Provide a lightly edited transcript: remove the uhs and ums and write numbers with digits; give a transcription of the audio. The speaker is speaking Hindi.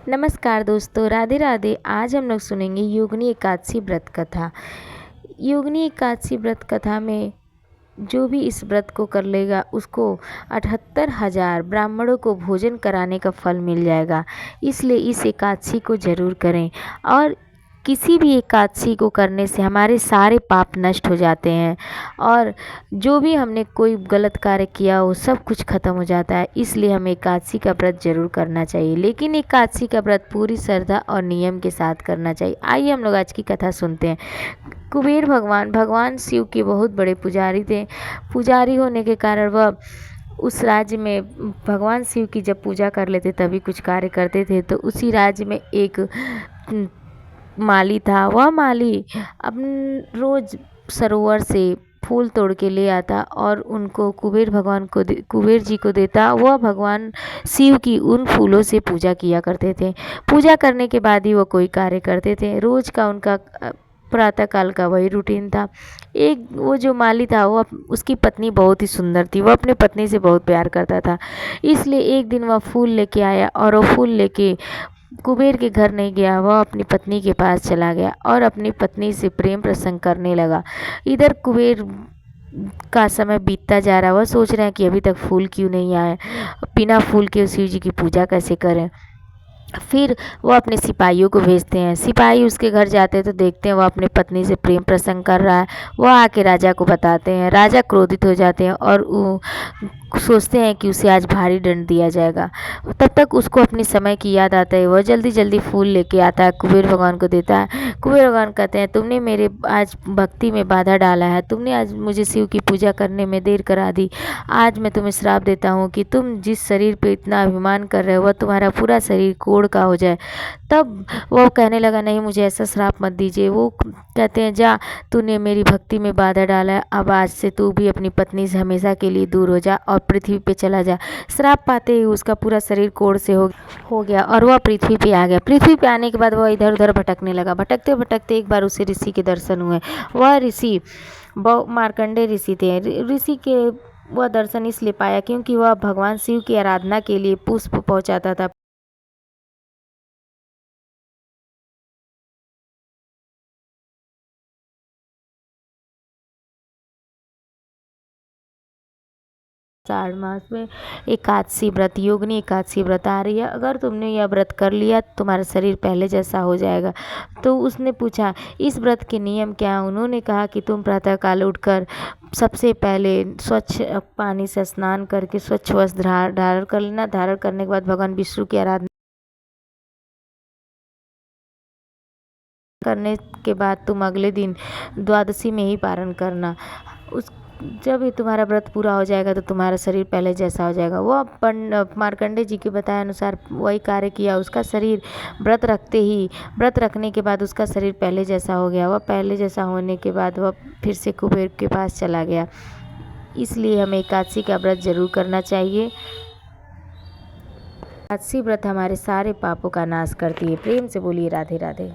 नमस्कार दोस्तों, राधे राधे। आज हम लोग सुनेंगे योगिनी एकादशी व्रत कथा। योगिनी एकादशी व्रत कथा में जो भी इस व्रत को कर लेगा उसको 78,000 ब्राह्मणों को भोजन कराने का फल मिल जाएगा। इसलिए इस एकादशी को ज़रूर करें। और किसी भी एकादशी को करने से हमारे सारे पाप नष्ट हो जाते हैं और जो भी हमने कोई गलत कार्य किया वो सब कुछ ख़त्म हो जाता है। इसलिए हमें एकादशी का व्रत ज़रूर करना चाहिए, लेकिन एकादशी का व्रत पूरी श्रद्धा और नियम के साथ करना चाहिए। आइए हम लोग आज की कथा सुनते हैं। कुबेर भगवान शिव के बहुत बड़े पुजारी थे। पुजारी होने के कारण वह उस राज्य में भगवान शिव की जब पूजा कर लेते तभी कुछ कार्य करते थे। तो उसी राज्य में एक माली था। वह माली रोज़ सरोवर से फूल तोड़ के ले आता और उनको कुबेर जी को देता। वह भगवान शिव की उन फूलों से पूजा किया करते थे। पूजा करने के बाद ही वो कोई कार्य करते थे। रोज़ का उनका प्रातः काल का वही रूटीन था। एक वो जो माली था वो उसकी पत्नी बहुत ही सुंदर थी। वह अपने पत्नी से बहुत प्यार करता था। इसलिए एक दिन वह फूल लेके आया और वो फूल लेके कुबेर के घर नहीं गया, वह अपनी पत्नी के पास चला गया और अपनी पत्नी से प्रेम प्रसंग करने लगा। इधर कुबेर का समय बीतता जा रहा है। वह सोच रहे हैं कि अभी तक फूल क्यों नहीं आए, बिना फूल के शिव जी की पूजा कैसे करें। फिर वह अपने सिपाहियों को भेजते हैं। सिपाही उसके घर जाते हैं तो देखते हैं वह अपनी पत्नी से प्रेम प्रसंग कर रहा है। वह आके राजा को बताते हैं। राजा क्रोधित हो जाते हैं और वो सोचते हैं कि उसे आज भारी दंड दिया जाएगा। तब तक उसको अपने समय की याद आता है। वह जल्दी जल्दी फूल लेके आता है, कुबेर भगवान को देता है। कुबेर भगवान कहते हैं, तुमने मेरे आज भक्ति में बाधा डाला है, तुमने आज मुझे शिव की पूजा करने में देर करा दी। आज मैं तुम्हें श्राप देता हूँ कि तुम जिस शरीर पे इतना अभिमान कर रहे हो वह तुम्हारा पूरा शरीर कोढ़ का हो जाए। तब वो कहने लगा, नहीं, मुझे ऐसा श्राप मत दीजिए। वो कहते हैं, जा, तूने मेरी भक्ति में बाधा डाला है, अब आज से तू भी अपनी पत्नी से हमेशा के लिए दूर हो जा और पृथ्वी पे चला जा। श्राप पाते ही उसका पूरा शरीर कोढ़ से हो गया और वह पृथ्वी पे आ गया। पृथ्वी पे आने के बाद वह इधर उधर भटकने लगा। भटकते भटकते एक बार उसे ऋषि के दर्शन हुए। वह ऋषि मार्कंडेय ऋषि थे। ऋषि के वह दर्शन इसलिए पाया क्योंकि वह भगवान शिव की आराधना के लिए पुष्प पहुंचाता था। श्रावण मास में एकादशी व्रत, योगिनी एकादशी व्रत आ रही है। अगर तुमने यह व्रत कर लिया तुम्हारा शरीर पहले जैसा हो जाएगा। तो उसने पूछा, इस व्रत के नियम क्या हैं? उन्होंने कहा कि तुम प्रातःकाल उठकर सबसे पहले स्वच्छ पानी से स्नान करके स्वच्छ वस्त्र धारण कर लेना। धारण करने के बाद भगवान विष्णु की आराधना करने के बाद तुम अगले दिन द्वादशी में ही पारण करना। उस जब ये तुम्हारा व्रत पूरा हो जाएगा तो तुम्हारा शरीर पहले जैसा हो जाएगा। वो मार्कंडेय जी के बताए अनुसार वही कार्य किया। उसका शरीर व्रत रखने के बाद उसका शरीर पहले जैसा हो गया। वह पहले जैसा होने के बाद वह फिर से कुबेर के पास चला गया। इसलिए हमें एकादशी का व्रत जरूर करना चाहिए। एकादशी व्रत हमारे सारे पापों का नाश करती है। प्रेम से बोलिए राधे राधे।